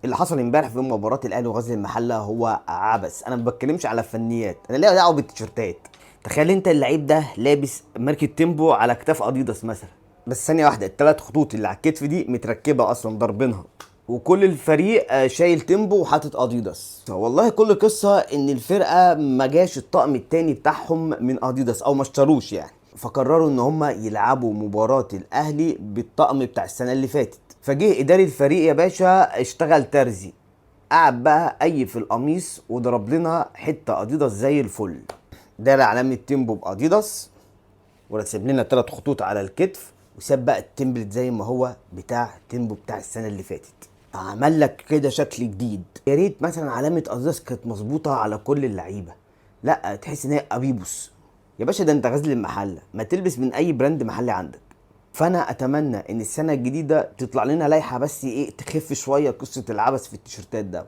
اللي حصل امبارح في مباراه الاهلي وغزل المحله هو عبث. انا ما بتكلمش على فنيات، انا ليا دعوه بالتيشيرتات. تخيل انت اللعيب ده لابس ماركه تيمبو على كتاف اديداس مثلا، بس ثانيه واحده الثلاث خطوط اللي على الكتف دي متركبه اصلا ضاربينها، وكل الفريق شايل تيمبو وحاطط اديداس. والله كل قصه ان الفرقه ما جاش الطقم التاني بتاعهم من اديداس او ما اشتروش يعني، فقرروا ان هم يلعبوا مباراه الاهلي بالطقم بتاع السنه اللي فاتت. فجه اداري الفريق يا باشا اشتغل ترزي، قعد بقى اي في القميص وضرب لنا حته اديداس زي الفل، دار علامه تيمبو باديداس، ورسم لنا 3 خطوط على الكتف، وساب بقى التمبلت زي ما هو بتاع تيمبو بتاع السنه اللي فاتت. عمل لك كده شكل جديد. يا ريت مثلا علامه اديداس كانت مظبوطه على كل اللعيبه، لا تحس ان هي ابيبوس. يا باشا ده انت غزل المحله، ما تلبس من اي براند محلي عندك. فانا اتمنى ان السنه الجديده تطلع لنا لائحه بس ايه تخف شويه قصه العبث في التيشيرتات ده.